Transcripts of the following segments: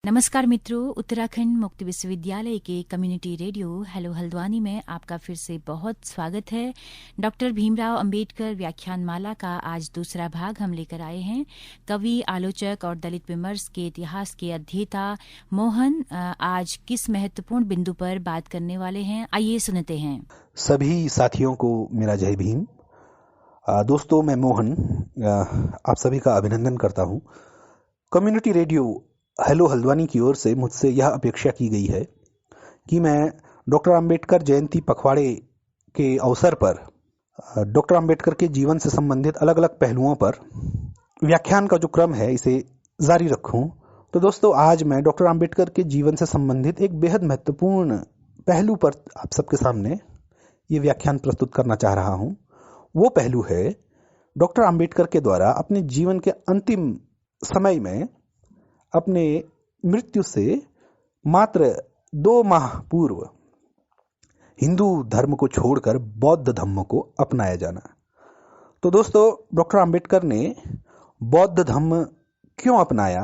नमस्कार मित्रों, उत्तराखंड मुक्त विश्वविद्यालय के कम्युनिटी रेडियो हेलो हल्द्वानी में आपका फिर से बहुत स्वागत है। डॉक्टर भीमराव अंबेडकर व्याख्यान माला का आज दूसरा भाग हम लेकर आए हैं। कवि, आलोचक और दलित विमर्श के इतिहास के अध्येता मोहन आज किस महत्वपूर्ण बिंदु पर बात करने वाले हैं, आइए सुनते हैं। सभी साथियों को मेरा जय भीम। दोस्तों, मैं मोहन आप सभी का अभिनंदन करता हूं। कम्युनिटी रेडियो हेलो हल्द्वानी की ओर से मुझसे यह अपेक्षा की गई है कि मैं डॉक्टर अंबेडकर जयंती पखवाड़े के अवसर पर डॉक्टर अंबेडकर के जीवन से संबंधित अलग अलग पहलुओं पर व्याख्यान का जो क्रम है इसे जारी रखूं। तो दोस्तों, आज मैं डॉक्टर अंबेडकर के जीवन से संबंधित एक बेहद महत्वपूर्ण पहलू पर आप सबके सामने ये व्याख्यान प्रस्तुत करना चाह रहा हूं। वो पहलू है डॉक्टर अंबेडकर के द्वारा अपने जीवन के अंतिम समय में अपने मृत्यु से मात्र 2 माह पूर्व हिंदू धर्म को छोड़कर बौद्ध धर्म को अपनाया जाना। तो दोस्तों, डॉक्टर अंबेडकर ने बौद्ध धर्म क्यों अपनाया,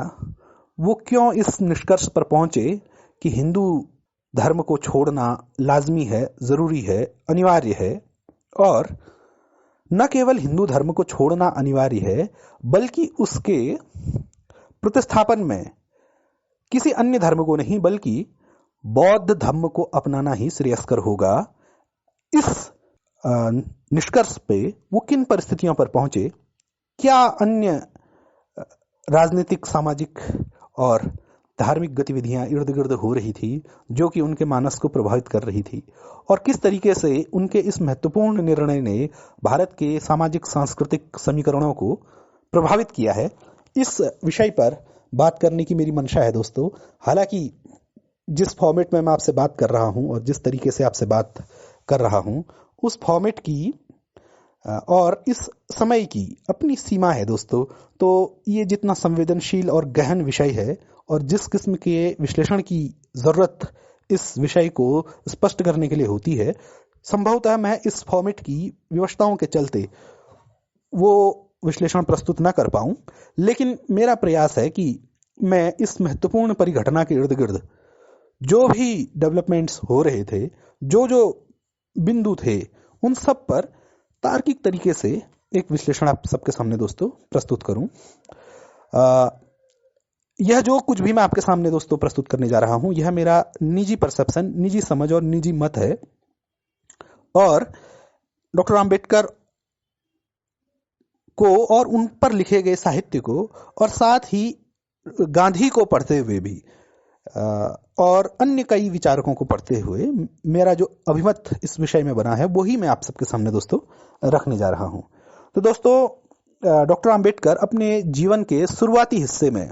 वो क्यों इस निष्कर्ष पर पहुंचे कि हिंदू धर्म को छोड़ना लाजमी है, जरूरी है, अनिवार्य है, और न केवल हिंदू धर्म को छोड़ना अनिवार्य है बल्कि उसके प्रतिस्थापन में किसी अन्य धर्म को नहीं बल्कि बौद्ध धर्म को अपनाना ही श्रेयस्कर होगा। इस निष्कर्ष पे वो किन परिस्थितियों पर पहुंचे, क्या अन्य राजनीतिक, सामाजिक और धार्मिक गतिविधियां इर्द गिर्द हो रही थी जो कि उनके मानस को प्रभावित कर रही थी, और किस तरीके से उनके इस महत्वपूर्ण निर्णय ने भारत के सामाजिक सांस्कृतिक समीकरणों को प्रभावित किया है। इस विषय पर बात करने की मेरी मंशा है दोस्तों। हालांकि जिस फॉर्मेट में मैं आपसे बात कर रहा हूं और जिस तरीके से आपसे बात कर रहा हूं, उस फॉर्मेट की और इस समय की अपनी सीमा है दोस्तों। तो ये जितना संवेदनशील और गहन विषय है और जिस किस्म के विश्लेषण की जरूरत इस विषय को स्पष्ट करने के लिए होती है, संभवतः मैं इस फॉर्मेट की व्यवस्थाओं के चलते वो विश्लेषण प्रस्तुत न कर पाऊं। लेकिन मेरा प्रयास है कि मैं इस महत्वपूर्ण परिघटना के इर्द गिर्द जो भी डेवलपमेंट्स हो रहे थे, जो जो बिंदु थे, उन सब पर तार्किक तरीके से एक विश्लेषण आप सबके सामने दोस्तों प्रस्तुत करूं। यह जो कुछ भी मैं आपके सामने दोस्तों प्रस्तुत करने जा रहा हूं, यह मेरा निजी परसेप्शन, निजी समझ और निजी मत है, और डॉक्टर अंबेडकर को और उन पर लिखे गए साहित्य को, और साथ ही गांधी को पढ़ते हुए भी और अन्य कई विचारकों को पढ़ते हुए मेरा जो अभिमत इस विषय में बना है वही मैं आप सबके सामने दोस्तों रखने जा रहा हूं। तो दोस्तों, डॉक्टर अंबेडकर अपने जीवन के शुरुआती हिस्से में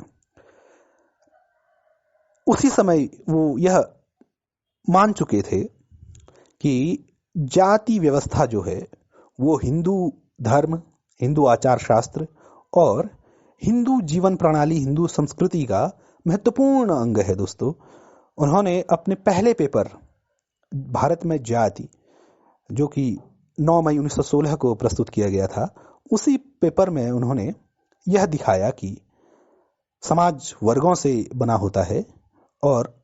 उसी समय वो यह मान चुके थे कि जाति व्यवस्था जो है वो हिंदू धर्म, हिंदू आचार शास्त्र और हिंदू जीवन प्रणाली, हिंदू संस्कृति का महत्वपूर्ण अंग है दोस्तों। उन्होंने अपने पहले पेपर भारत में जाति, जो कि 9 मई 1916 को प्रस्तुत किया गया था, उसी पेपर में उन्होंने यह दिखाया कि समाज वर्गों से बना होता है, और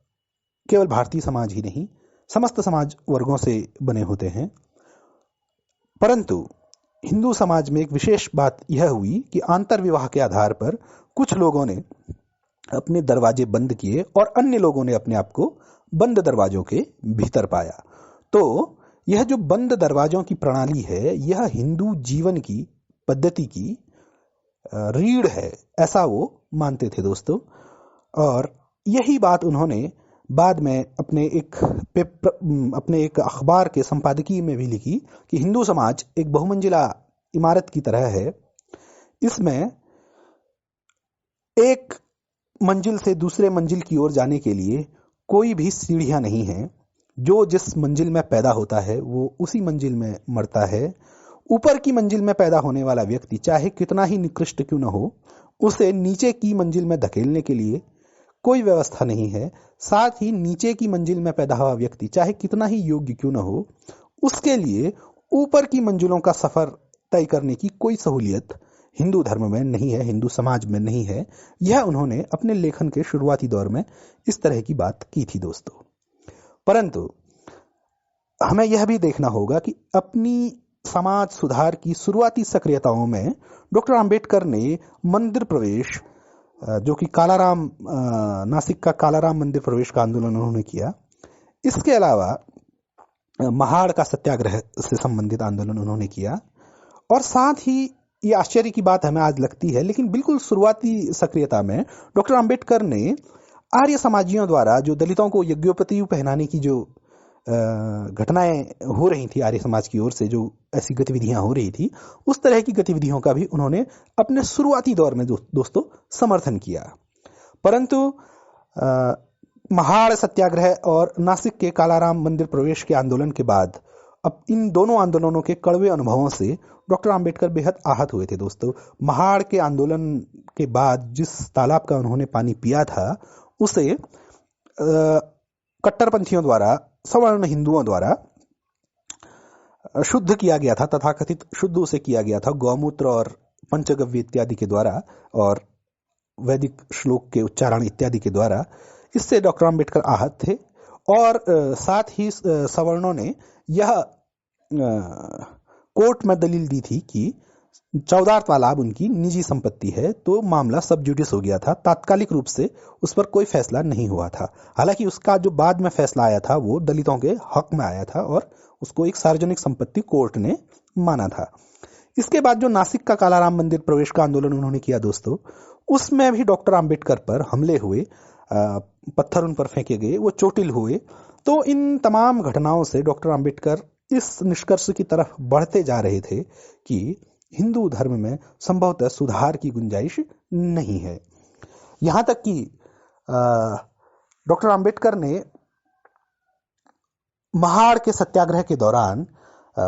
केवल भारतीय समाज ही नहीं, समस्त समाज वर्गों से बने होते हैं। परंतु हिंदू समाज में एक विशेष बात यह हुई कि आंतर विवाह के आधार पर कुछ लोगों ने अपने दरवाजे बंद किए और अन्य लोगों ने अपने आप को बंद दरवाजों के भीतर पाया। तो यह जो बंद दरवाजों की प्रणाली है, यह हिंदू जीवन की पद्धति की रीढ़ है, ऐसा वो मानते थे दोस्तों। और यही बात उन्होंने बाद में अपने एक अखबार के संपादकीय में भी लिखी कि हिंदू समाज एक बहुमंजिला इमारत की तरह है। इसमें एक मंजिल से दूसरे मंजिल की ओर जाने के लिए कोई भी सीढ़ियां नहीं है। जो जिस मंजिल में पैदा होता है वो उसी मंजिल में मरता है। ऊपर की मंजिल में पैदा होने वाला व्यक्ति चाहे कितना ही निकृष्ट क्यों न हो, उसे नीचे की मंजिल में धकेलने के लिए कोई व्यवस्था नहीं है। साथ ही नीचे की मंजिल में पैदा हुआ व्यक्ति चाहे कितना ही योग्य क्यों न हो, उसके लिए ऊपर की मंजिलों का सफर तय करने की कोई सहूलियत हिंदू धर्म में नहीं है, हिंदू समाज में नहीं है। यह उन्होंने अपने लेखन के शुरुआती दौर में इस तरह की बात की थी दोस्तों। परंतु हमें यह भी देखना होगा कि अपनी समाज सुधार की शुरुआती सक्रियताओं में डॉक्टर अंबेडकर ने मंदिर प्रवेश, जो कि कालाराम, नासिक का कालाराम मंदिर प्रवेश का आंदोलन उन्होंने किया। इसके अलावा महाड़ का सत्याग्रह से संबंधित आंदोलन उन्होंने किया। और साथ ही ये आश्चर्य की बात हमें आज लगती है, लेकिन बिल्कुल शुरुआती सक्रियता में डॉक्टर अंबेडकर ने आर्य समाजियों द्वारा जो दलितों को यज्ञोपवीत पहनाने की जो घटनाएं हो रही थी, आर्य समाज की ओर से जो ऐसी गतिविधियां हो रही थी, उस तरह की गतिविधियों का भी उन्होंने अपने शुरुआती दौर में दोस्तों समर्थन किया। परंतु महाड़ सत्याग्रह और नासिक के कालाराम मंदिर प्रवेश के आंदोलन के बाद, अब इन दोनों आंदोलनों के कड़वे अनुभवों से डॉक्टर अंबेडकर बेहद आहत हुए थे दोस्तों। महाड़ के आंदोलन के बाद जिस तालाब का उन्होंने पानी पिया था, उसे कट्टरपंथियों द्वारा, सवर्ण हिंदुओं द्वारा शुद्ध किया गया था, तथाकथित शुद्ध उसे किया गया था गौमूत्र और पंचगव्य इत्यादि के द्वारा और वैदिक श्लोक के उच्चारण इत्यादि के द्वारा। इससे डॉक्टर अंबेडकर आहत थे और साथ ही सवर्णों ने यह कोर्ट में दलील दी थी कि चौदार तालाब उनकी निजी संपत्ति है, तो मामला सब जुडिस हो गया था। तात्कालिक रूप से उस पर कोई फैसला नहीं हुआ था। हालांकि उसका जो बाद में फैसला आया था वो दलितों के हक में आया था और उसको एक सार्वजनिक संपत्ति कोर्ट ने माना था। इसके बाद जो नासिक का कालाराम मंदिर प्रवेश का आंदोलन उन्होंने किया दोस्तों, उसमें भी डॉक्टर अंबेडकर पर हमले हुए, पत्थर उन पर फेंके गए, वो चोटिल हुए। तो इन तमाम घटनाओं से डॉक्टर अंबेडकर इस निष्कर्ष की तरफ बढ़ते जा रहे थे कि हिंदू धर्म में संभवतः सुधार की गुंजाइश नहीं है। यहां तक कि डॉक्टर अंबेडकर ने महाड़ के सत्याग्रह के दौरान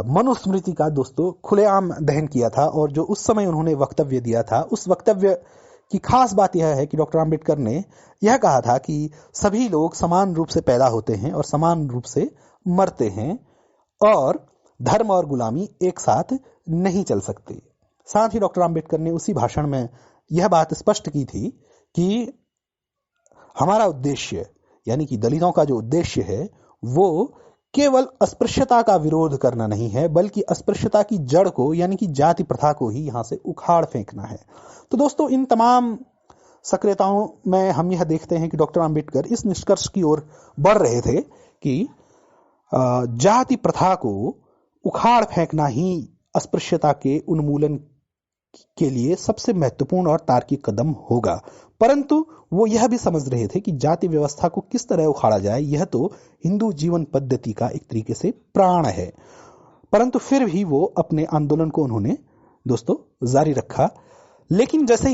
मनुस्मृति का दोस्तों खुलेआम दहन किया था और जो उस समय उन्होंने वक्तव्य दिया था, उस वक्तव्य की खास बात यह है कि डॉक्टर अंबेडकर ने यह कहा था कि सभी लोग समान रूप से पैदा होते हैं और समान रूप से मरते हैं और धर्म और गुलामी एक साथ नहीं चल सकते। साथ ही डॉक्टर अंबेडकर ने उसी भाषण में यह बात स्पष्ट की थी कि हमारा उद्देश्य, यानी कि दलितों का जो उद्देश्य है, वो केवल अस्पृश्यता का विरोध करना नहीं है, बल्कि अस्पृश्यता की जड़ को, यानी कि जाति प्रथा को ही यहां से उखाड़ फेंकना है। तो दोस्तों, इन तमाम सक्रियताओं में हम यह देखते हैं कि डॉक्टर अंबेडकर इस निष्कर्ष की ओर बढ़ रहे थे कि जाति प्रथा को उखाड़ फेंकना ही अस्पृश्यता के उन्मूलन के लिए सबसे महत्वपूर्ण और तार्किक कदम होगा। परंतु वो यह भी समझ रहे थे कि जाति व्यवस्था को किस तरह उखाड़ा जाए, यह तो हिंदू जीवन पद्धति का एक तरीके से प्राण है। परंतु फिर भी वो अपने आंदोलन को उन्होंने दोस्तों जारी रखा। लेकिन जैसे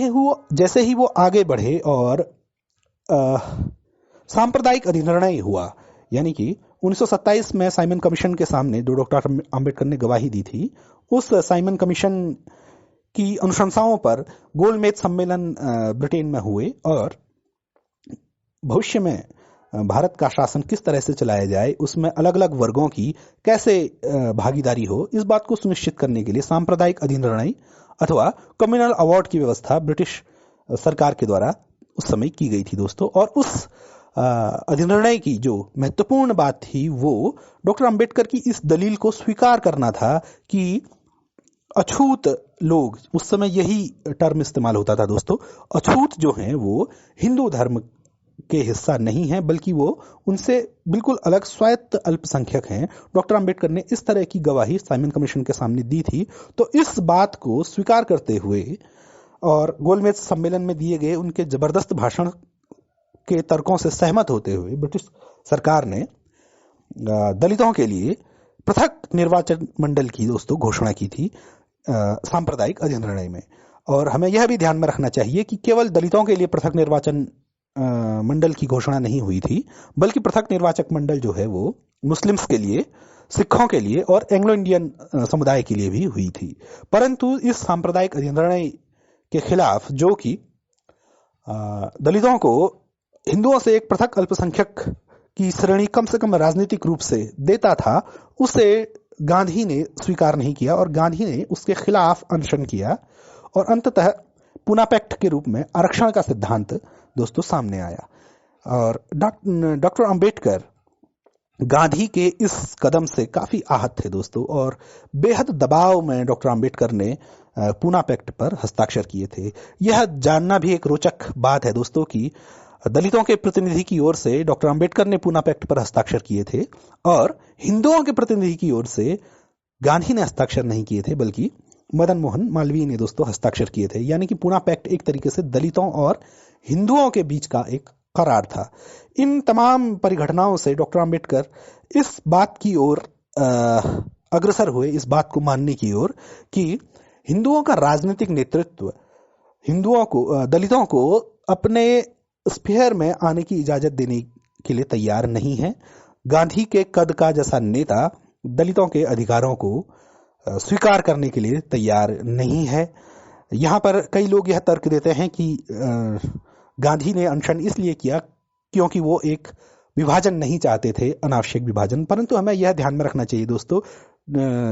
ही वो आगे बढ़े और सांप्रदायिक अधिनिर्णय हुआ, यानी कि 1927 में साइमन कमीशन के सामने जो डॉक्टर अंबेडकर ने गवाही दी थी, उस साइमन कमीशन की अनुशंसाओं पर गोलमेज सम्मेलन ब्रिटेन में हुए और भविष्य में भारत का शासन किस तरह से चलाया जाए, उसमें अलग अलग वर्गों की कैसे भागीदारी हो, इस बात को सुनिश्चित करने के लिए सांप्रदायिक अधिनिर्णय अथवा कम्युनल अवार्ड की व्यवस्था ब्रिटिश सरकार के द्वारा उस समय की गई थी दोस्तों। और उस अधिनिर्णय की जो महत्वपूर्ण बात थी वो डॉक्टर अंबेडकर की इस दलील को स्वीकार करना था कि अछूत लोग, उस समय यही टर्म इस्तेमाल होता था दोस्तों, अछूत जो हैं वो हिंदू धर्म के हिस्सा नहीं है, बल्कि वो उनसे बिल्कुल अलग स्वायत्त अल्पसंख्यक हैं। डॉक्टर अंबेडकर ने इस तरह की गवाही साइमन कमीशन के सामने दी थी। तो इस बात को स्वीकार करते हुए और गोलमेज सम्मेलन में दिए गए उनके जबरदस्त भाषण के तर्कों से सहमत होते हुए ब्रिटिश सरकार ने दलितों के लिए पृथक निर्वाचन मंडल की दोस्तों घोषणा की थी सांप्रदायिक अधिनिर्णय में। और हमें यह भी ध्यान में रखना चाहिए कि केवल दलितों के लिए पृथक निर्वाचन मंडल की घोषणा नहीं हुई थी, बल्कि पृथक निर्वाचक मंडल जो है वो मुस्लिम्स के लिए, सिखों के लिए और एंग्लो इंडियन समुदाय के लिए भी हुई थी। परंतु इस सांप्रदायिक अधिनिर्णय के खिलाफ, जो कि दलितों को हिंदुओं से एक पृथक अल्पसंख्यक की श्रेणी कम से कम राजनीतिक रूप से देता था, उसे गांधी ने स्वीकार नहीं किया और गांधी ने उसके खिलाफ अनशन किया और अंततः पूना पैक्ट के रूप में आरक्षण का सिद्धांत दोस्तों सामने आया। और डॉक्टर अंबेडकर गांधी के इस कदम से काफी आहत थे दोस्तों, और बेहद दबाव में डॉक्टर अंबेडकर ने पूना पैक्ट पर हस्ताक्षर किए थे। यह जानना भी एक रोचक बात है दोस्तों कि दलितों के प्रतिनिधि की ओर से डॉक्टर अंबेडकर ने पूना पैक्ट पर हस्ताक्षर किए थे और हिंदुओं के प्रतिनिधि की ओर से गांधी ने हस्ताक्षर नहीं किए थे, बल्कि मदन मोहन मालवीय ने दोस्तों हस्ताक्षर किए थे। यानी कि पूना पैक्ट एक तरीके से दलितों और हिंदुओं के बीच का एक करार था। इन तमाम परिघटनाओं से डॉक्टर अंबेडकर इस बात की ओर अग्रसर हुए, इस बात को मानने की ओर कि हिंदुओं का राजनीतिक नेतृत्व हिंदुओं को, दलितों को अपने स्फीयर में आने की इजाजत देने के लिए तैयार नहीं है। गांधी के कद का जैसा नेता दलितों के अधिकारों को स्वीकार करने के लिए तैयार नहीं है। यहाँ पर कई लोग यह तर्क देते हैं कि गांधी ने अनशन इसलिए किया क्योंकि वो एक विभाजन नहीं चाहते थे, अनावश्यक विभाजन। परंतु हमें यह ध्यान में रखना चाहिए दोस्तों,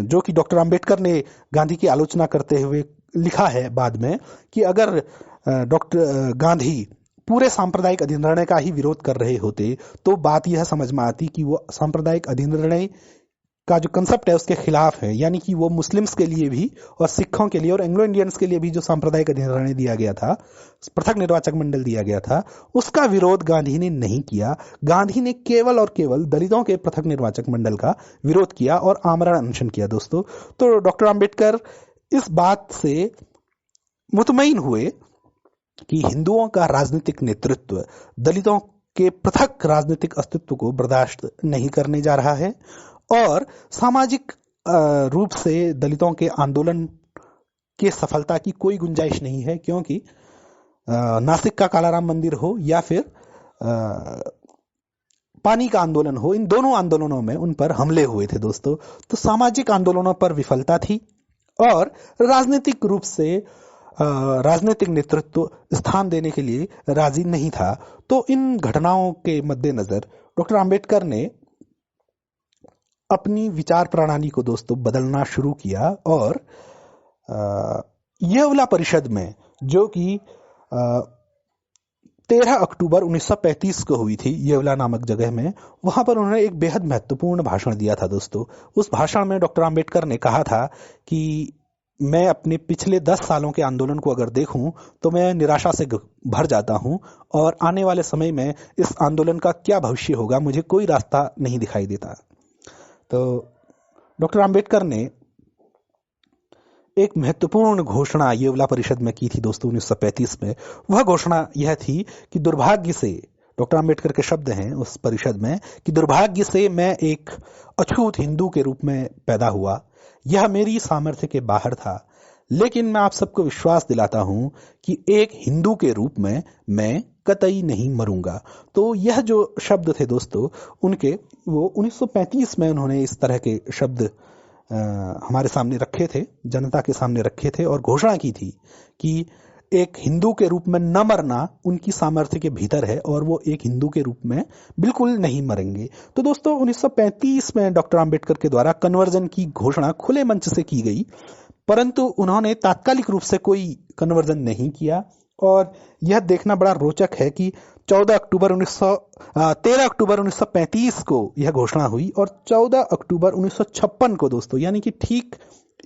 जो कि डॉक्टर अंबेडकर ने गांधी की आलोचना करते हुए लिखा है बाद में, कि अगर डॉक्टर गांधी पूरे सांप्रदायिक अधिनिर्णय का ही विरोध कर रहे होते तो बात यह समझ में आती कि वो सांप्रदायिक अधिनिर्णय का जो कंसेप्ट है उसके खिलाफ है। यानी कि वो मुस्लिम्स के लिए भी और सिखों के लिए और एंग्लो इंडियंस के लिए भी जो सांप्रदायिक अधिनिर्णय दिया गया था, पृथक निर्वाचक मंडल दिया गया था, उसका विरोध गांधी ने नहीं किया। गांधी ने केवल और केवल दलितों के पृथक निर्वाचक मंडल का विरोध किया और आमरण अनशन किया दोस्तों। तो डॉक्टर अंबेडकर इस बात से मुतमईन हुए कि हिंदुओं का राजनीतिक नेतृत्व दलितों के पृथक राजनीतिक अस्तित्व को बर्दाश्त नहीं करने जा रहा है और सामाजिक रूप से दलितों के आंदोलन के सफलता की कोई गुंजाइश नहीं है, क्योंकि नासिक का कालाराम मंदिर हो या फिर पानी का आंदोलन हो, इन दोनों आंदोलनों में उन पर हमले हुए थे दोस्तों। तो सामाजिक आंदोलनों पर विफलता थी और राजनीतिक रूप से राजनीतिक नेतृत्व स्थान देने के लिए राजी नहीं था। तो इन घटनाओं के मद्देनजर डॉक्टर अंबेडकर ने अपनी विचार प्रणाली को दोस्तों बदलना शुरू किया और येवला परिषद में, जो कि 13 अक्टूबर 1935 को हुई थी येवला नामक जगह में, वहां पर उन्होंने एक बेहद महत्वपूर्ण भाषण दिया था दोस्तों। उस भाषण में डॉक्टर अंबेडकर ने कहा था कि मैं अपने पिछले 10 सालों के आंदोलन को अगर देखूं तो मैं निराशा से भर जाता हूं और आने वाले समय में इस आंदोलन का क्या भविष्य होगा मुझे कोई रास्ता नहीं दिखाई देता। तो डॉक्टर अंबेडकर ने एक महत्वपूर्ण घोषणा येवला परिषद में की थी दोस्तों 1935 में। वह घोषणा यह थी कि दुर्भाग्य से, डॉक्टर अंबेडकर के शब्द हैं उस परिषद में, कि दुर्भाग्य से मैं एक अछूत हिंदू के रूप में पैदा हुआ। यह मेरी सामर्थ्य के बाहर था, लेकिन मैं आप सबको विश्वास दिलाता हूं कि एक हिंदू के रूप में मैं कतई नहीं मरूंगा। तो यह जो शब्द थे दोस्तों उनके, वो 1935 में उन्होंने इस तरह के शब्द हमारे सामने रखे थे, जनता के सामने रखे थे और घोषणा की थी कि एक हिंदू के रूप में न मरना उनकी सामर्थ्य के भीतर है और वो एक हिंदू के रूप में बिल्कुल नहीं मरेंगे। तो दोस्तों 1935 में डॉक्टर अंबेडकर के द्वारा कन्वर्जन की घोषणा खुले मंच से की गई, परंतु उन्होंने तात्कालिक रूप से कोई कन्वर्जन नहीं किया। और यह देखना बड़ा रोचक है कि 13 अक्टूबर 1935 को यह घोषणा हुई और 14 अक्टूबर 1956 को दोस्तों, यानी कि ठीक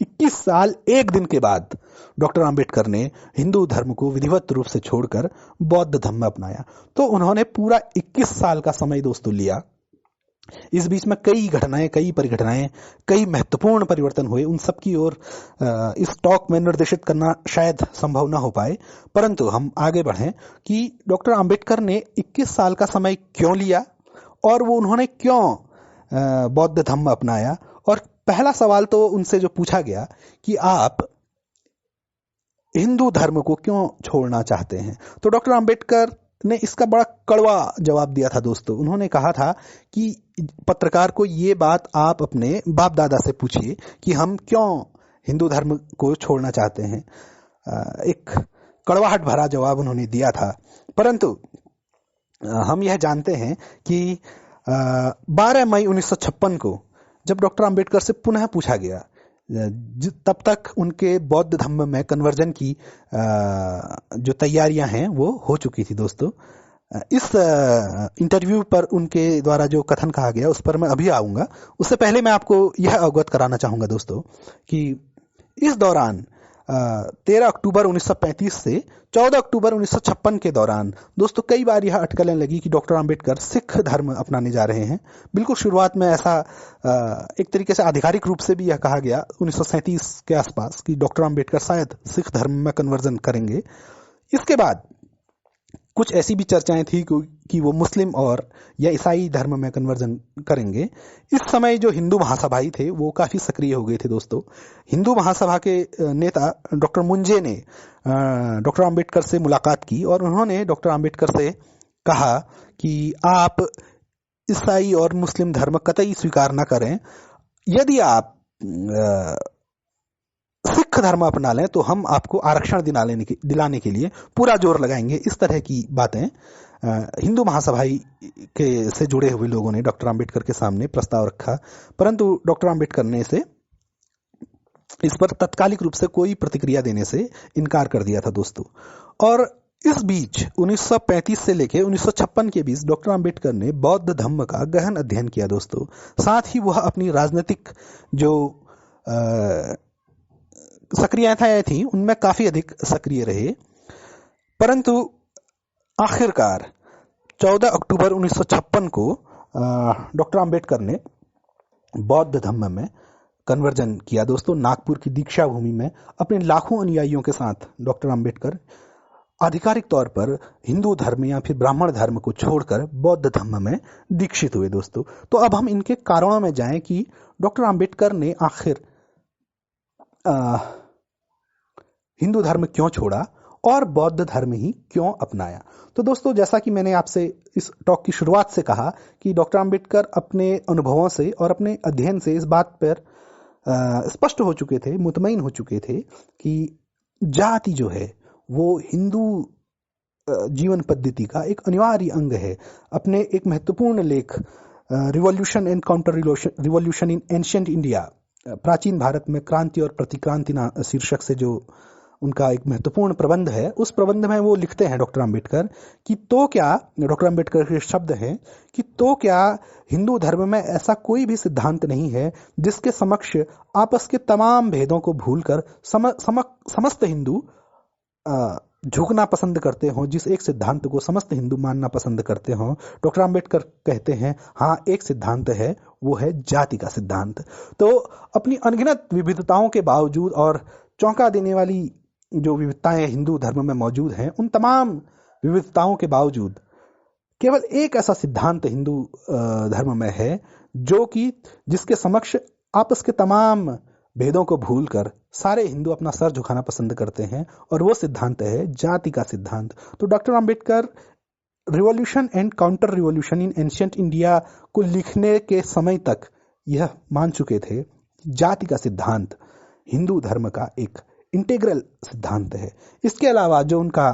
21 साल 1 दिन के बाद डॉक्टर अंबेडकर ने हिंदू धर्म को विधिवत रूप से छोड़कर बौद्ध धर्म अपनाया। तो उन्होंने पूरा 21 साल का समय दोस्तों लिया। इस बीच में कई घटनाएं, कई परिघटनाएं, कई महत्वपूर्ण परिवर्तन हुए। उन सब की ओर इस टॉक में निर्देशित करना शायद संभव ना हो पाए, परंतु हम आगे बढ़ें कि डॉक्टर अंबेडकर ने 21 साल का समय क्यों लिया और वो उन्होंने क्यों बौद्ध धर्म अपनाया। और पहला सवाल तो उनसे जो पूछा गया कि आप हिंदू धर्म को क्यों छोड़ना चाहते हैं, तो डॉक्टर अंबेडकर ने इसका बड़ा कड़वा जवाब दिया था दोस्तों। उन्होंने कहा था कि पत्रकार को ये बात आप अपने बाप दादा से पूछिए कि हम क्यों हिंदू धर्म को छोड़ना चाहते हैं। एक कड़वाहट भरा जवाब उन्होंने दिया था। परंतु हम यह जानते हैं कि 12 मई 1956 को जब डॉक्टर अंबेडकर से पुनः पूछा गया तब तक उनके बौद्ध धर्म में कन्वर्जन की जो तैयारियां हैं वो हो चुकी थी दोस्तों। इस इंटरव्यू पर उनके द्वारा जो कथन कहा गया उस पर मैं अभी आऊंगा। उससे पहले मैं आपको यह अवगत कराना चाहूंगा दोस्तों कि इस दौरान 13 अक्टूबर 1935 से 14 अक्टूबर 1956 के दौरान दोस्तों कई बार यह अटकलें लगी कि डॉक्टर अंबेडकर सिख धर्म अपनाने जा रहे हैं। बिल्कुल शुरुआत में ऐसा एक तरीके से आधिकारिक रूप से भी यह कहा गया 1937 के आसपास कि डॉक्टर अंबेडकर शायद सिख धर्म में कन्वर्जन करेंगे। इसके बाद कुछ ऐसी भी चर्चाएं थी कि वो मुस्लिम और या ईसाई धर्म में कन्वर्जन करेंगे। इस समय जो हिंदू महासभाई थे वो काफी सक्रिय हो गए थे दोस्तों। हिंदू महासभा के नेता डॉक्टर मुंजे ने डॉक्टर अंबेडकर से मुलाकात की और उन्होंने डॉक्टर अंबेडकर से कहा कि आप ईसाई और मुस्लिम धर्म कतई स्वीकार न करें। यदि आप सिख धर्म अपना लें तो हम आपको आरक्षण दिलाने के लिए पूरा जोर लगाएंगे। इस तरह की बातें हिंदू महासभाई के से जुड़े हुए लोगों ने डॉक्टर अंबेडकर के सामने प्रस्ताव रखा, परंतु डॉक्टर अंबेडकर ने इस पर तत्कालिक रूप से कोई प्रतिक्रिया देने से इनकार कर दिया था दोस्तों। और इस बीच 1935 से लेकर 1956 के बीच डॉक्टर अंबेडकर ने बौद्ध धर्म का गहन अध्ययन किया दोस्तों। साथ ही वह अपनी राजनीतिक जो सक्रियताएं थी उनमें काफी अधिक सक्रिय रहे, परंतु आखिरकार 14 अक्टूबर 1956 को डॉक्टर अंबेडकर ने बौद्ध धर्म में कन्वर्जन किया दोस्तों। नागपुर की दीक्षा भूमि में अपने लाखों अनुयायियों के साथ डॉक्टर अंबेडकर आधिकारिक तौर पर हिंदू धर्म या फिर ब्राह्मण धर्म को छोड़कर बौद्ध धर्म में दीक्षित हुए दोस्तों। तो अब हम इनके कारणों में जाएं कि डॉक्टर अंबेडकर ने आखिर हिंदू धर्म क्यों छोड़ा और बौद्ध धर्म ही क्यों अपनाया। तो दोस्तों जैसा कि मैंने आपसे इस टॉक की शुरुआत से कहा कि डॉक्टर अंबेडकर अपने अनुभवों से और अपने अध्ययन से इस बात पर स्पष्ट हो चुके थे, मुतमईन हो चुके थे कि जाति जो है वो हिंदू जीवन पद्धति का एक अनिवार्य अंग है। अपने एक महत्वपूर्ण लेख revolution and counter revolution in ancient India, प्राचीन भारत में क्रांति और प्रतिक्रांति शीर्षक से जो उनका एक महत्वपूर्ण प्रबंध है, उस प्रबंध में वो लिखते हैं डॉक्टर अंबेडकर कि तो क्या, डॉक्टर अंबेडकर के शब्द हैं कि तो क्या हिंदू धर्म में ऐसा कोई भी सिद्धांत नहीं है जिसके समक्ष आपस के तमाम भेदों को भूलकर समस्त हिंदू झुकना पसंद करते हों, जिस एक सिद्धांत को समस्त हिंदू मानना पसंद करते हों। डॉक्टर अंबेडकर कहते हैं हाँ, एक सिद्धांत है, वो है जाति का सिद्धांत। तो अपनी अनगिनत विविधताओं के बावजूद और चौंका देने वाली जो विविधताएं हिंदू धर्म में मौजूद हैं, उन तमाम विविधताओं के बावजूद केवल एक ऐसा सिद्धांत हिंदू धर्म में है जो कि जिसके समक्ष आपस के तमाम भेदों को भूलकर सारे हिंदू अपना सर झुकाना पसंद करते हैं, और वो सिद्धांत है जाति का सिद्धांत। तो doctor Ambedkar revolution and counter revolution in ancient India को लिखने के समय तक यह मान चुके थे कि जाति का सिद्धांत हिंदू धर्म का एक इंटीग्रल सिद्धांत है। इसके अलावा जो उनका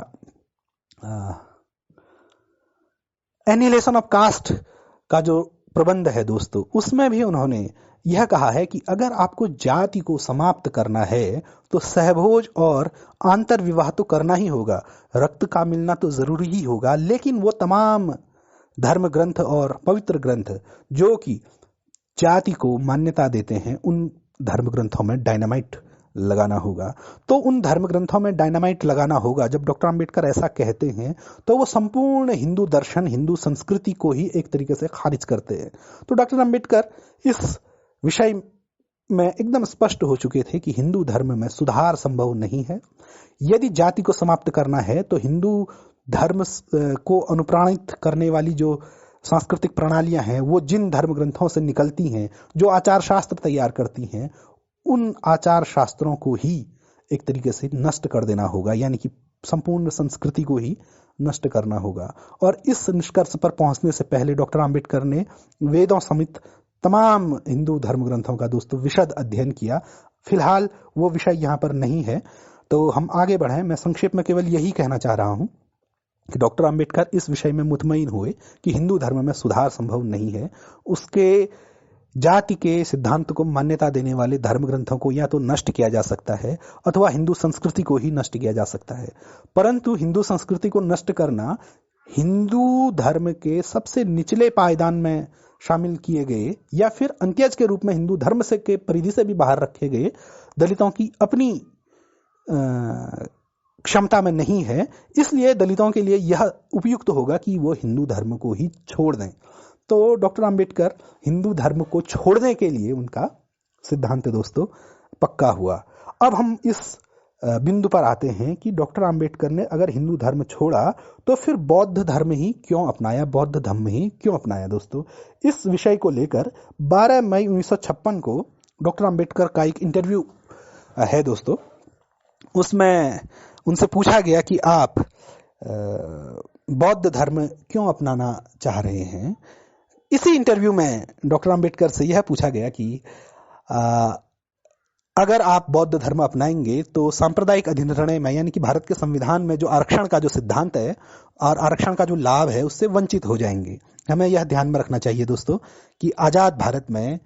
एनिहिलेशन ऑफ कास्ट का जो प्रबंध है दोस्तों, उसमें भी उन्होंने यह कहा है कि अगर आपको जाति को समाप्त करना है तो सहभोज और आंतर विवाह तो करना ही होगा, रक्त का मिलना तो जरूरी ही होगा, लेकिन वो तमाम धर्म ग्रंथ और पवित्र ग्रंथ जो कि जाति को मान्यता देते हैं, उन धर्म ग्रंथों में डायनामाइट लगाना होगा। तो उन धर्म ग्रंथों में डायनामाइट लगाना होगा, जब डॉक्टर अंबेडकर ऐसा कहते हैं तो वो संपूर्ण हिंदू दर्शन, हिंदू संस्कृति को ही एक तरीके से खारिज करते हैं। तो डॉक्टर अंबेडकर इस विषय में एकदम स्पष्ट हो चुके थे कि हिंदू धर्म में सुधार संभव नहीं है। यदि जाति को समाप्त करना है तो हिंदू धर्म को अनुप्राणित करने वाली जो सांस्कृतिक प्रणालियां हैं, वो जिन धर्म ग्रंथों से निकलती हैं, जो आचार शास्त्र तैयार करती हैं, उन आचार शास्त्रों को ही एक तरीके से नष्ट कर देना होगा, यानी कि संपूर्ण संस्कृति को ही नष्ट करना होगा। और इस निष्कर्ष पर पहुंचने से पहले डॉक्टर अंबेडकर ने वेदों समेत तमाम हिंदू धर्म ग्रंथों का दोस्तों विशद अध्ययन किया। फिलहाल वो विषय यहाँ पर नहीं है, तो हम आगे बढ़ें। मैं संक्षेप में केवल यही कहना चाह रहा हूँ कि डॉक्टर अंबेडकर इस विषय में मुतमईन हुए कि हिंदू धर्म में सुधार संभव नहीं है। उसके जाति के सिद्धांत को मान्यता देने वाले धर्म ग्रंथों को या तो नष्ट किया जा सकता है अथवा हिंदू संस्कृति को ही नष्ट किया जा सकता है। परंतु हिंदू संस्कृति को नष्ट करना हिंदू धर्म के सबसे निचले पायदान में शामिल किए गए या फिर अंत्यज के रूप में हिंदू धर्म से के परिधि से भी बाहर रखे गए दलितों की अपनी क्षमता में नहीं है। इसलिए दलितों के लिए यह उपयुक्त होगा कि वो हिंदू धर्म को ही छोड़ दें। तो डॉक्टर अंबेडकर हिंदू धर्म को छोड़ने के लिए उनका सिद्धांत दोस्तों पक्का हुआ। अब हम इस बिंदु पर आते हैं कि डॉक्टर अंबेडकर ने अगर हिंदू धर्म छोड़ा तो फिर बौद्ध धर्म ही क्यों अपनाया, बौद्ध धर्म ही क्यों अपनाया। दोस्तों इस विषय को लेकर 12 मई 1956 को डॉक्टर अंबेडकर का एक इंटरव्यू है दोस्तों। उसमें उनसे पूछा गया कि आप बौद्ध धर्म क्यों अपनाना चाह रहे हैं। इसी इंटरव्यू में डॉक्टर अंबेडकर से यह पूछा गया कि अगर आप बौद्ध धर्म अपनाएंगे तो सांप्रदायिक अधिनिर्णय में यानी कि भारत के संविधान में जो आरक्षण का जो सिद्धांत है और आरक्षण का जो लाभ है उससे वंचित हो जाएंगे। हमें यह ध्यान में रखना चाहिए दोस्तों कि आजाद भारत में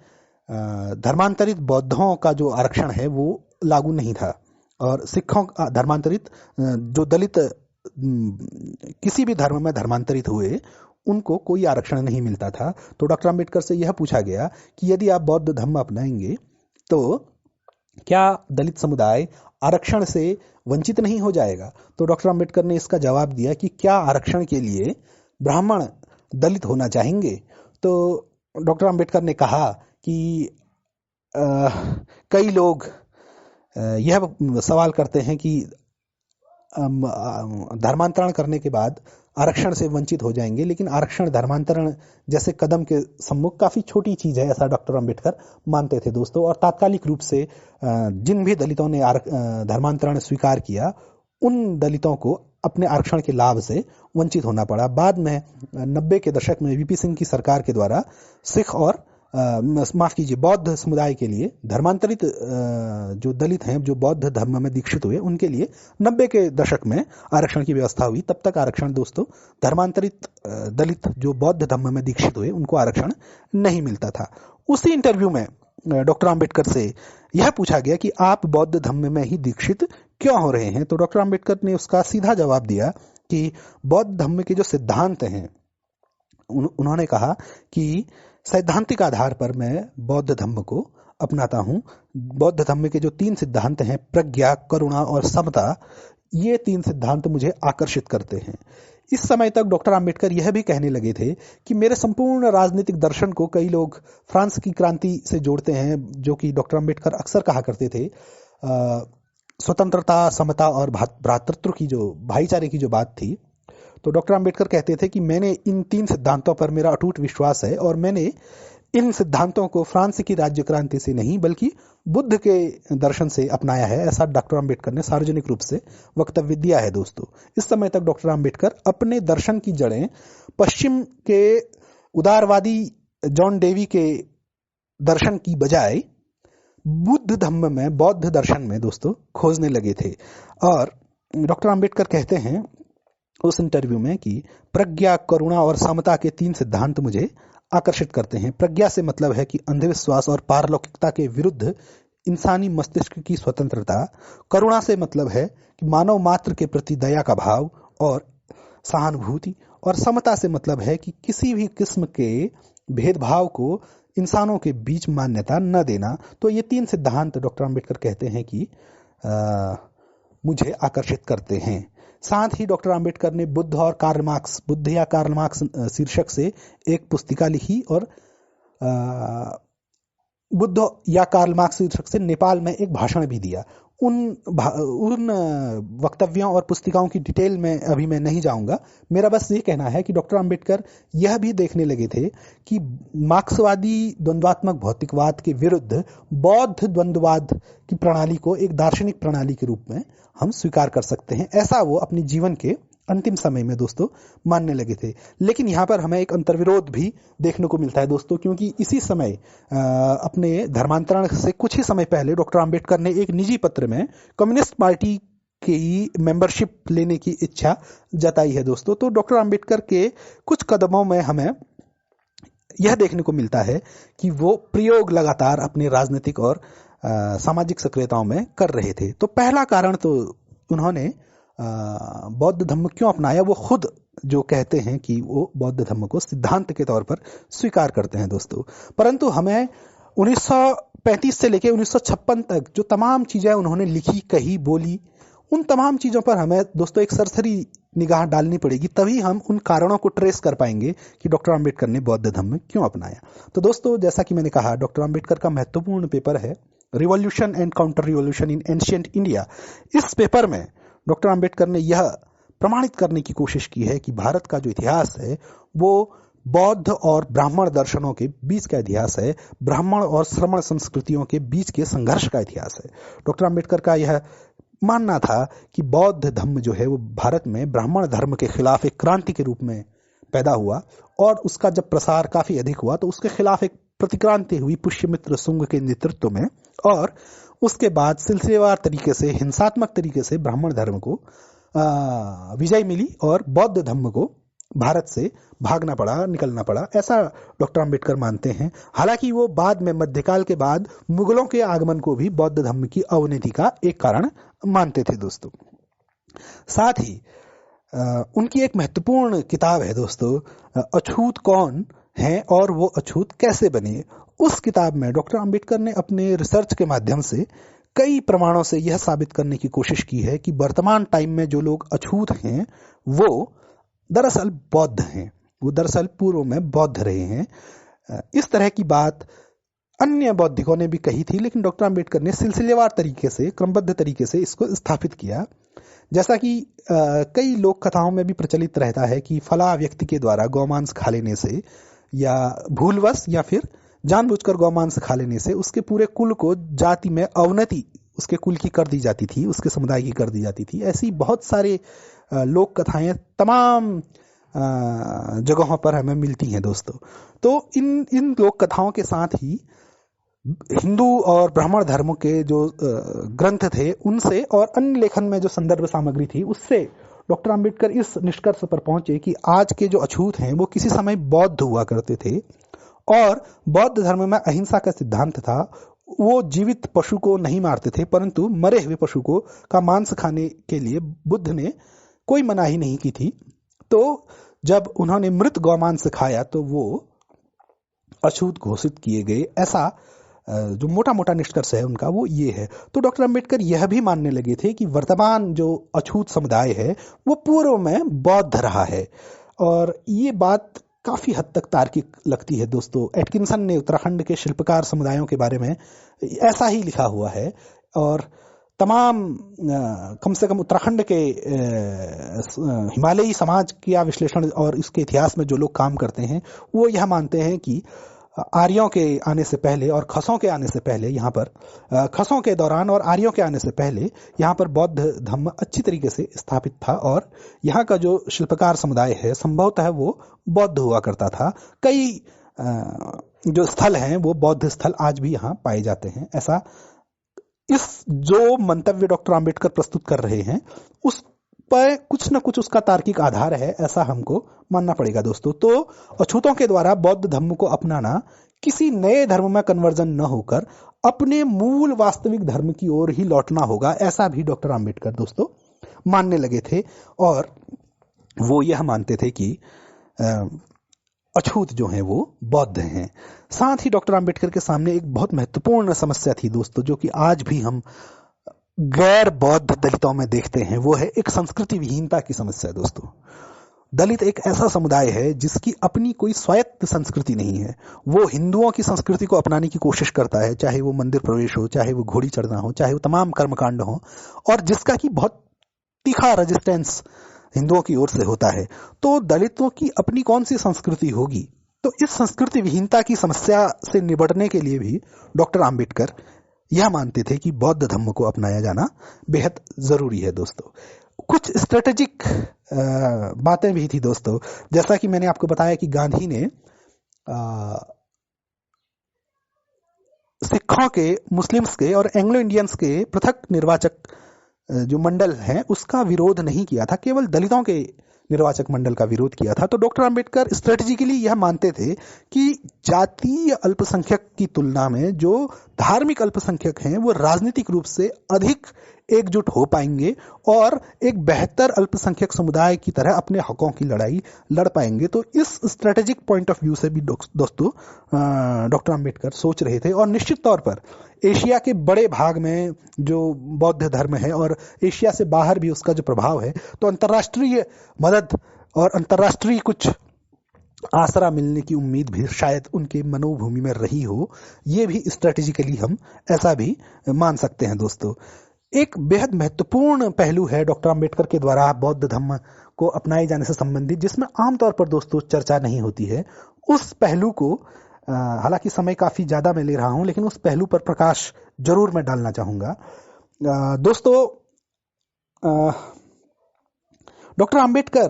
धर्मांतरित बौद्धों का जो आरक्षण है वो लागू नहीं था और सिखों धर्मांतरित जो दलित किसी भी धर्म में धर्मांतरित हुए उनको कोई आरक्षण नहीं मिलता था। तो डॉक्टर अंबेडकर से यह पूछा गया कि यदि आप बौद्ध धर्म अपनाएंगे तो क्या दलित समुदाय आरक्षण से वंचित नहीं हो जाएगा। तो डॉक्टर अंबेडकर ने इसका जवाब दिया कि क्या आरक्षण के लिए ब्राह्मण दलित होना चाहेंगे। तो डॉक्टर अंबेडकर ने कहा कि कई लोग यह सवाल करते हैं कि धर्मांतरण करने के बाद आरक्षण से वंचित हो जाएंगे, लेकिन आरक्षण धर्मांतरण जैसे कदम के सम्मुख काफी छोटी चीज है, ऐसा डॉक्टर अंबेडकर मानते थे दोस्तों। और तात्कालिक रूप से जिन भी दलितों ने धर्मांतरण स्वीकार किया उन दलितों को अपने आरक्षण के लाभ से वंचित होना पड़ा। बाद में 90 के दशक में वीपी सिंह की सरकार के द्वारा सिख और बौद्ध समुदाय के लिए धर्मांतरित जो दलित हैं जो बौद्ध धर्म में दीक्षित हुए उनके लिए 90 के दशक में आरक्षण की व्यवस्था हुई। तब तक आरक्षण दोस्तों धर्मांतरित दलित जो बौद्ध धर्म में दीक्षित हुए उनको आरक्षण नहीं मिलता था। उसी इंटरव्यू में डॉक्टर अंबेडकर से यह पूछा गया कि आप बौद्ध धर्म में ही दीक्षित क्यों हो रहे हैं। तो डॉक्टर अंबेडकर ने उसका सीधा जवाब दिया कि बौद्ध धर्म के जो सिद्धांत हैं उन्होंने कहा कि सैद्धांतिक आधार पर मैं बौद्ध धर्म को अपनाता हूं। बौद्ध धर्म के जो 3 सिद्धांत हैं प्रज्ञा, करुणा और समता, ये 3 सिद्धांत मुझे आकर्षित करते हैं। इस समय तक डॉक्टर अंबेडकर यह भी कहने लगे थे कि मेरे संपूर्ण राजनीतिक दर्शन को कई लोग फ्रांस की क्रांति से जोड़ते हैं, जो कि डॉक्टर अंबेडकर अक्सर कहा करते थे। स्वतंत्रता, समता और भ्रातृत्व की जो भाईचारे की जो बात थी, तो डॉक्टर अंबेडकर कहते थे कि मैंने इन 3 सिद्धांतों पर मेरा अटूट विश्वास है और मैंने इन सिद्धांतों को फ्रांस की राज्य क्रांति से नहीं बल्कि बुद्ध के दर्शन से अपनाया है। ऐसा डॉक्टर अंबेडकर ने सार्वजनिक रूप से वक्तव्य दिया है दोस्तों। इस समय तक डॉक्टर अंबेडकर अपने दर्शन की जड़ें पश्चिम के उदारवादी जॉन डेवी के दर्शन की बजाय बुद्ध धम्म में, बौद्ध दर्शन में दोस्तों खोजने लगे थे। और डॉक्टर अंबेडकर कहते हैं उस इंटरव्यू में कि प्रज्ञा, करुणा और समता के 3 सिद्धांत मुझे आकर्षित करते हैं। प्रज्ञा से मतलब है कि अंधविश्वास और पारलौकिकता के विरुद्ध इंसानी मस्तिष्क की स्वतंत्रता। करुणा से मतलब है कि मानव मात्र के प्रति दया का भाव और सहानुभूति। और समता से मतलब है कि किसी भी किस्म के भेदभाव को इंसानों के बीच मान्यता न देना। तो ये 3 सिद्धांत डॉक्टर अंबेडकर कहते हैं कि मुझे आकर्षित करते हैं। साथ ही डॉक्टर अंबेडकर ने बुद्ध और कार्ल मार्क्स, बुद्ध या कार्ल मार्क्स शीर्षक से एक पुस्तिका लिखी और बुद्ध या कार्ल मार्क्स शीर्षक से नेपाल में एक भाषण भी दिया। उन वक्तव्यों और पुस्तिकाओं की डिटेल में अभी मैं नहीं जाऊंगा। मेरा बस ये कहना है कि डॉक्टर अंबेडकर यह भी देखने लगे थे कि मार्क्सवादी द्वंद्वात्मक भौतिकवाद के विरुद्ध बौद्ध द्वंद्ववाद की प्रणाली को एक दार्शनिक प्रणाली के रूप में हम स्वीकार कर सकते हैं। ऐसा वो अपने जीवन के अंतिम समय में दोस्तों मानने लगे थे। लेकिन यहाँ पर हमें एक अंतर्विरोध भी देखने को मिलता है दोस्तों, क्योंकि इसी समय अपने धर्मांतरण से कुछ ही समय पहले डॉक्टर अंबेडकर ने एक निजी पत्र में कम्युनिस्ट पार्टी की मेंबरशिप लेने की इच्छा जताई है दोस्तों। तो डॉक्टर अंबेडकर के कुछ कदमों में हमें यह देखने को मिलता है कि वो प्रयोग लगातार अपने राजनीतिक और सामाजिक सक्रियताओं में कर रहे थे। तो पहला कारण तो उन्होंने बौद्ध धर्म क्यों अपनाया, वो खुद जो कहते हैं कि वो बौद्ध धर्म को सिद्धांत के तौर पर स्वीकार करते हैं दोस्तों। परंतु हमें 1935 से लेकर 1956 तक जो तमाम चीजें उन्होंने लिखी, कही, बोली, उन तमाम चीजों पर हमें दोस्तों एक सरसरी निगाह डालनी पड़ेगी, तभी हम उन कारणों को ट्रेस कर पाएंगे कि डॉक्टर अंबेडकर ने बौद्ध धर्म क्यों अपनाया। तो दोस्तों, जैसा कि मैंने कहा, डॉक्टर अंबेडकर का महत्वपूर्ण पेपर है revolution and counter revolution in ancient India. इस पेपर में डॉक्टर अंबेडकर ने यह प्रमाणित करने की कोशिश की है कि भारत का जो इतिहास है वो बौद्ध और ब्राह्मण दर्शनों के बीच का इतिहास है, ब्राह्मण और श्रमण संस्कृतियों के बीच के संघर्ष का इतिहास है। डॉक्टर अंबेडकर का यह मानना था कि बौद्ध धर्म जो है वो भारत में ब्राह्मण धर्म के खिलाफ एक क्रांति के रूप में पैदा हुआ, और उसका जब प्रसार काफी अधिक हुआ तो उसके खिलाफ एक प्रतिक्रांति हुई पुष्यमित्र शुंग के नेतृत्व में, और उसके बाद सिलसिलेवार तरीके से, हिंसात्मक तरीके से ब्राह्मण धर्म को विजय मिली और बौद्ध धर्म को भारत से भागना पड़ा, निकलना पड़ा, ऐसा डॉक्टर अंबेडकर मानते हैं। हालांकि वो बाद में मध्यकाल के बाद मुगलों के आगमन को भी बौद्ध धर्म की अवनति का एक कारण मानते थे दोस्तों। साथ ही उनकी एक महत्वपूर्ण किताब है दोस्तों, अछूत कौन है और वो अछूत कैसे बने। उस किताब में डॉक्टर अंबेडकर ने अपने रिसर्च के माध्यम से कई प्रमाणों से यह साबित करने की कोशिश की है कि वर्तमान टाइम में जो लोग अछूत हैं वो दरअसल बौद्ध हैं, वो दरअसल पूर्व में बौद्ध रहे हैं। इस तरह की बात अन्य बौद्धिकों ने भी कही थी, लेकिन डॉक्टर अंबेडकर ने सिलसिलेवार तरीके से, क्रमबद्ध तरीके से इसको स्थापित किया। जैसा कि कई लोक कथाओं में भी प्रचलित रहता है कि फला व्यक्ति के द्वारा गौमांस खा लेने से, या भूलवश या फिर जानबूझकर गौमांस खा लेने से उसके पूरे कुल को जाति में अवनति उसके कुल की कर दी जाती थी, उसके समुदाय की कर दी जाती थी। ऐसी बहुत सारे लोक कथाएं तमाम जगहों पर हमें मिलती हैं दोस्तों। तो इन लोक कथाओं के साथ ही हिंदू और ब्राह्मण धर्म के जो ग्रंथ थे उनसे और अन्य लेखन में जो संदर्भ सामग्री थी उससे डॉक्टर अंबेडकर इस निष्कर्ष पर पहुंचे कि आज के जो अछूत हैं वो किसी समय बौद्ध हुआ करते थे, और बौद्ध धर्म में अहिंसा का सिद्धांत था। वो जीवित पशु को नहीं मारते थे, परंतु मरे हुए पशु को का मांस खाने के लिए बुद्ध ने कोई मनाही नहीं की थी। तो जब उन्होंने मृत गौमांस खाया तो वो अछूत घोषित किए गए। ऐसा जो मोटा मोटा निष्कर्ष है उनका वो ये है। तो डॉक्टर अंबेडकर यह भी मानने लगे थे कि वर्तमान जो अछूत समुदाय है वो पूर्व में बौद्ध रहा है, और ये बात काफी हद तक तार्किक लगती है दोस्तों। एटकिंसन ने उत्तराखंड के शिल्पकार समुदायों के बारे में ऐसा ही लिखा हुआ है, और तमाम कम से कम उत्तराखंड के हिमालयी समाज का विश्लेषण और इसके इतिहास में जो लोग काम करते हैं वो यह मानते हैं कि आर्यों के आने से पहले और खसों के आने से पहले, यहाँ पर खसों के दौरान और आर्यों के आने से पहले यहाँ पर बौद्ध धर्म अच्छी तरीके से स्थापित था, और यहाँ का जो शिल्पकार समुदाय है संभवतः वो बौद्ध हुआ करता था। कई जो स्थल हैं वो बौद्ध स्थल आज भी यहाँ पाए जाते हैं। ऐसा इस जो मंतव्य डॉक्टर अंबेडकर प्रस्तुत कर रहे हैं उस पर कुछ न कुछ उसका तार्किक आधार है, ऐसा हमको मानना पड़ेगा दोस्तों। तो अछूतों के द्वारा बौद्ध धर्म को अपनाना किसी नए धर्म में कन्वर्जन न होकर अपने मूल वास्तविक धर्म की ओर ही लौटना होगा, ऐसा भी डॉक्टर अंबेडकर दोस्तों मानने लगे थे। और वो यह मानते थे कि अछूत जो हैं वो बौद्ध हैं। साथ ही डॉक्टर अंबेडकर के सामने एक बहुत महत्वपूर्ण समस्या थी दोस्तों, जो कि आज भी हम गैर बौद्ध दलितों में देखते हैं, वो है एक संस्कृति विहीनता की समस्या दोस्तों। दलित एक ऐसा समुदाय है जिसकी अपनी कोई स्वायत्त संस्कृति नहीं है। वो हिंदुओं की संस्कृति को अपनाने की कोशिश करता है, चाहे वो मंदिर प्रवेश हो, चाहे वो घोड़ी चढ़ना हो, चाहे वो तमाम कर्मकांड हो, और जिसका कि बहुत तीखा रेजिस्टेंस हिंदुओं की ओर से होता है। तो दलितों की अपनी कौन सी संस्कृति होगी? तो इस संस्कृति विहीनता की समस्या से निपटने के लिए भी डॉक्टर अंबेडकर यह मानते थे कि बौद्ध धर्म को अपनाया जाना बेहद जरूरी है दोस्तों। कुछ स्ट्रेटेजिक बातें भी थी दोस्तों, जैसा कि मैंने आपको बताया कि गांधी ने सिखों के, मुस्लिम्स के और एंग्लो इंडियंस के पृथक निर्वाचक जो मंडल हैं उसका विरोध नहीं किया था, केवल दलितों के निर्वाचक मंडल का विरोध किया था। तो डॉक्टर अंबेडकर स्ट्रेटेजिकली यह मानते थे कि जातीय अल्पसंख्यक की तुलना में जो धार्मिक अल्पसंख्यक हैं वो राजनीतिक रूप से अधिक एकजुट हो पाएंगे और एक बेहतर अल्पसंख्यक समुदाय की तरह अपने हकों की लड़ाई लड़ पाएंगे। तो इस स्ट्रेटेजिक पॉइंट ऑफ व्यू से भी दोस्तों डॉक्टर अंबेडकर सोच रहे थे। और निश्चित तौर पर एशिया के बड़े भाग में जो बौद्ध धर्म है और एशिया से बाहर भी उसका जो प्रभाव है, तो अंतर्राष्ट्रीय मदद और अंतर्राष्ट्रीय कुछ आसरा मिलने की उम्मीद भी शायद उनके मनोभूमि में रही हो। ये भी स्ट्रेटेजिकली हम ऐसा भी मान सकते हैं दोस्तों। एक बेहद महत्वपूर्ण पहलू है डॉक्टर अंबेडकर के द्वारा बौद्ध धर्म को अपनाए जाने से संबंधित, जिसमें आमतौर पर दोस्तों चर्चा नहीं होती है। उस पहलू को हालांकि समय काफी ज्यादा मैं ले रहा हूं, लेकिन उस पहलू पर प्रकाश जरूर मैं डालना चाहूंगा। दोस्तों, डॉक्टर अंबेडकर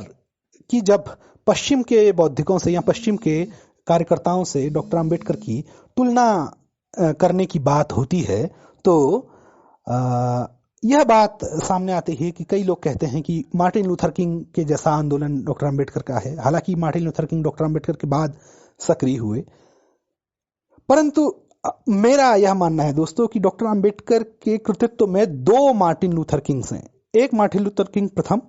की जब पश्चिम के बौद्धिकों से या पश्चिम के कार्यकर्ताओं से डॉक्टर अंबेडकर की तुलना करने की बात होती है, तो यह बात सामने आती है कि कई लोग कहते हैं कि मार्टिन लूथर किंग के जैसा आंदोलन डॉक्टर अंबेडकर का है। हालांकि Martin Luther king doctor Ambedkar के बाद सक्रिय हुए, परंतु मेरा यह मानना है दोस्तों कि डॉक्टर अंबेडकर के कृतित्व में दो मार्टिन लूथर किंग्स हैं। एक मार्टिन लूथर किंग प्रथम,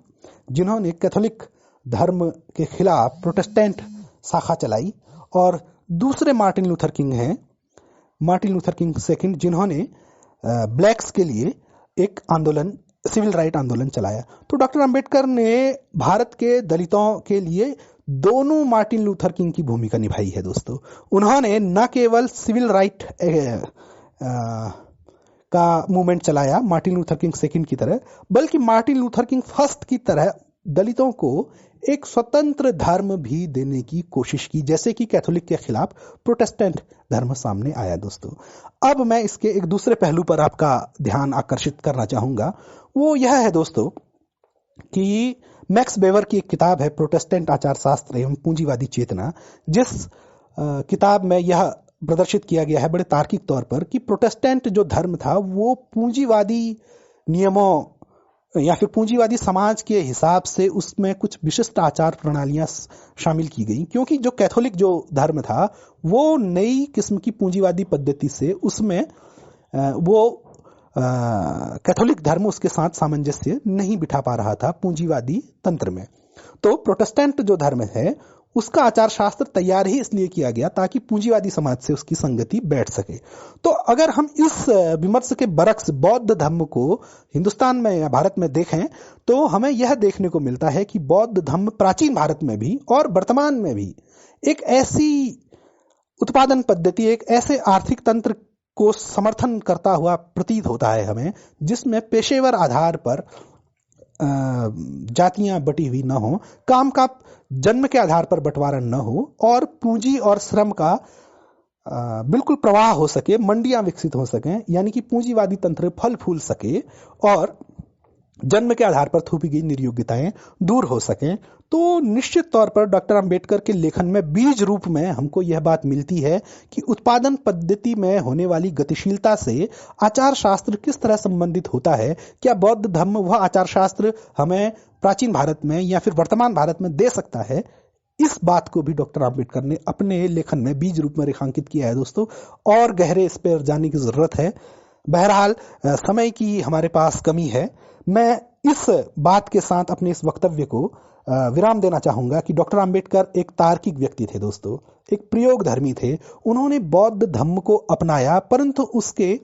जिन्होंने कैथोलिक धर्म के खिलाफ प्रोटेस्टेंट शाखा चलाई, और दूसरे मार्टिन लूथर किंग हैं मार्टिन लूथर किंग सेकंड, जिन्होंने ब्लैक्स के लिए एक आंदोलन, सिविल राइट आंदोलन चलाया। तो डॉक्टर अंबेडकर ने भारत के दलितों के लिए दोनों मार्टिन लूथर किंग की भूमिका निभाई है दोस्तों। उन्होंने न केवल सिविल राइट का मूवमेंट चलाया मार्टिन लूथर किंग सेकंड की तरह, बल्कि मार्टिन लूथर किंग फर्स्ट की तरह दलितों को एक स्वतंत्र धर्म भी देने की कोशिश की, जैसे कि कैथोलिक के खिलाफ प्रोटेस्टेंट धर्म सामने आया दोस्तों। अब मैं इसके एक दूसरे पहलू पर आपका ध्यान आकर्षित करना चाहूंगा। वो यह है दोस्तों कि मैक्स वेबर की एक किताब है प्रोटेस्टेंट आचार शास्त्र एवं पूंजीवादी चेतना, जिस किताब में यह प्रदर्शित किया गया है बड़े तार्किक तौर पर कि प्रोटेस्टेंट जो धर्म था वो पूंजीवादी नियमों या फिर पूंजीवादी समाज के हिसाब से उसमें कुछ विशिष्ट आचार प्रणालियां शामिल की गई, क्योंकि जो कैथोलिक जो धर्म था वो नई किस्म की पूंजीवादी पद्धति से उसमें वो कैथोलिक धर्म उसके साथ सामंजस्य नहीं बिठा पा रहा था पूंजीवादी तंत्र में। तो प्रोटेस्टेंट जो धर्म है उसका आचार शास्त्र तैयार ही इसलिए किया गया ताकि पूंजीवादी समाज से उसकी संगति बैठ सके। तो अगर हम इस विमर्श के बरक्स बौद्ध धर्म को हिंदुस्तान में या भारत में देखें, तो हमें यह देखने को मिलता है कि बौद्ध धर्म प्राचीन भारत में भी और वर्तमान में भी एक ऐसी उत्पादन पद्धति, एक ऐसे आर्थिक तंत्र को समर्थन करता हुआ प्रतीत होता है हमें, जिसमें पेशेवर आधार पर जातियां बटी हुई न हो, काम का जन्म के आधार पर बंटवारा न हो, और पूंजी और श्रम का बिल्कुल प्रवाह हो सके, मंडियां विकसित हो सकें, यानी कि पूंजीवादी तंत्र फल फूल सके और जन्म के आधार पर थोपी गई निर्योग्यताएं दूर हो सकें। तो निश्चित तौर पर डॉक्टर अंबेडकर के लेखन में बीज रूप में हमको यह बात मिलती है कि उत्पादन पद्धति में होने वाली गतिशीलता से आचार शास्त्र किस तरह संबंधित होता है। क्या बौद्ध धर्म वह आचार शास्त्र हमें प्राचीन भारत में या फिर वर्तमान भारत में दे सकता है? इस बात को भी डॉक्टर अंबेडकर ने अपने लेखन में बीज रूप में रेखांकित किया है दोस्तों, और गहरे इस पर जाने की जरूरत है। बहरहाल समय की हमारे पास कमी है। मैं इस बात के साथ अपने इस वक्तव्य को विराम देना चाहूंगा कि डॉक्टर अंबेडकर एक तार्किक व्यक्ति थे दोस्तों, एक प्रयोगधर्मी थे। उन्होंने बौद्ध धर्म को अपनाया, परंतु उसके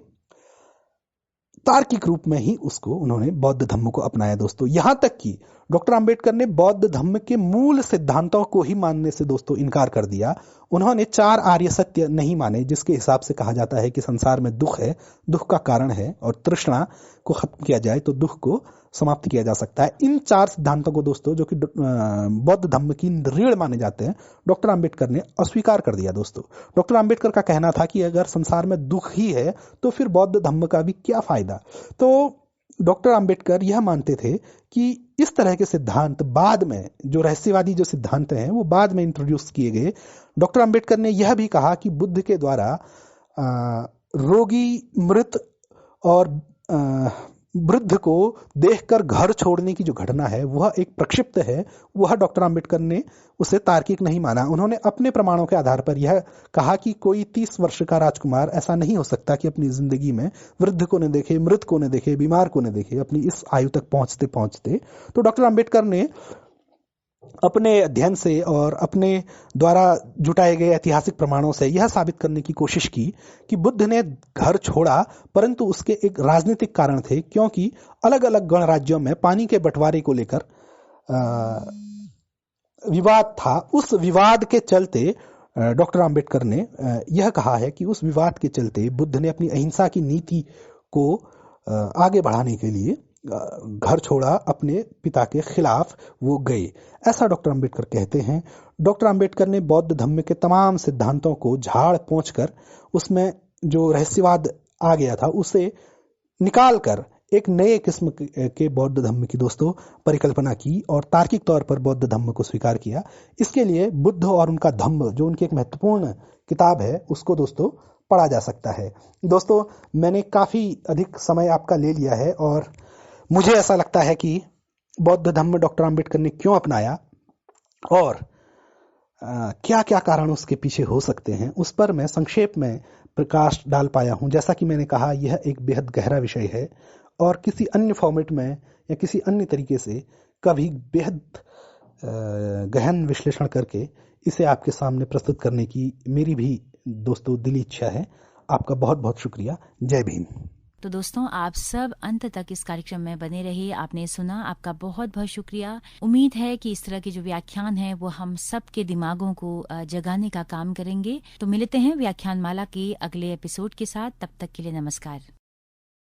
तार्किक रूप में ही उसको उन्होंने बौद्ध धर्म को अपनाया दोस्तों। यहां तक कि डॉक्टर अंबेडकर ने बौद्ध धर्म के मूल सिद्धांतों को ही मानने से दोस्तों इनकार कर दिया। उन्होंने 4 आर्य सत्य नहीं माने, जिसके हिसाब से कहा जाता है कि संसार में दुख है, दुख का कारण है, और तृष्णा को खत्म किया जाए तो दुख को समाप्त किया जा सकता है। इन 4 सिद्धांतों को दोस्तों, जो कि बौद्ध धर्म की रीढ़ माने जाते हैं, डॉक्टर अंबेडकर ने अस्वीकार कर दिया दोस्तों। डॉक्टर अंबेडकर का कहना था कि अगर संसार में दुख ही है तो फिर बौद्ध धर्म का भी क्या फायदा। तो डॉक्टर अंबेडकर यह मानते थे कि इस तरह के सिद्धांत बाद में, जो रहस्यवादी जो सिद्धांत हैं, वो बाद में इंट्रोड्यूस किए गए। डॉक्टर अंबेडकर ने यह भी कहा कि बुद्ध के द्वारा रोगी, मृत और वृद्ध को देखकर घर छोड़ने की जो घटना है वह एक प्रक्षिप्त है, वह डॉक्टर अंबेडकर ने उसे तार्किक नहीं माना। उन्होंने अपने प्रमाणों के आधार पर यह कहा कि कोई 30 वर्ष का राजकुमार ऐसा नहीं हो सकता कि अपनी जिंदगी में वृद्ध को न देखे, मृत को न देखे, बीमार को न देखे, अपनी इस आयु तक पहुंचते पहुंचते। तो डॉक्टर अंबेडकर ने अपने अध्ययन से और अपने द्वारा जुटाए गए ऐतिहासिक प्रमाणों से यह साबित करने की कोशिश की कि बुद्ध ने घर छोड़ा, परंतु उसके एक राजनीतिक कारण थे, क्योंकि अलग अलग गणराज्यों में पानी के बंटवारे को लेकर विवाद था। उस विवाद के चलते डॉक्टर अंबेडकर ने यह कहा है कि उस विवाद के चलते बुद्ध ने अपनी अहिंसा की नीति को आगे बढ़ाने के लिए घर छोड़ा, अपने पिता के खिलाफ वो गए, ऐसा डॉक्टर अंबेडकर कहते हैं। डॉक्टर अंबेडकर ने बौद्ध धम्म के तमाम सिद्धांतों को झाड़ पोंछकर उसमें जो रहस्यवाद आ गया था उसे निकालकर एक नए किस्म के बौद्ध धम्म की दोस्तों परिकल्पना की और तार्किक तौर पर बौद्ध धम्म को स्वीकार किया। इसके लिए बुद्ध और उनका धम्म, जो उनकी एक महत्वपूर्ण किताब है, उसको दोस्तों पढ़ा जा सकता है। दोस्तों, मैंने काफी अधिक समय आपका ले लिया है और मुझे ऐसा लगता है कि बौद्ध धम्म डॉक्टर अंबेडकर ने क्यों अपनाया और क्या क्या कारण उसके पीछे हो सकते हैं, उस पर मैं संक्षेप में प्रकाश डाल पाया हूं। जैसा कि मैंने कहा, यह एक बेहद गहरा विषय है और किसी अन्य फॉर्मेट में या किसी अन्य तरीके से कभी बेहद गहन विश्लेषण करके इसे आपके सामने प्रस्तुत करने की मेरी भी दोस्तों दिली इच्छा है। आपका बहुत बहुत शुक्रिया। जय भीम। तो दोस्तों, आप सब अंत तक इस कार्यक्रम में बने रहिए। आपने सुना, आपका बहुत बहुत शुक्रिया। उम्मीद है कि इस तरह के जो व्याख्यान हैं वो हम सब के दिमागों को जगाने का काम करेंगे। तो मिलते हैं व्याख्यान माला के अगले एपिसोड के साथ। तब तक के लिए नमस्कार।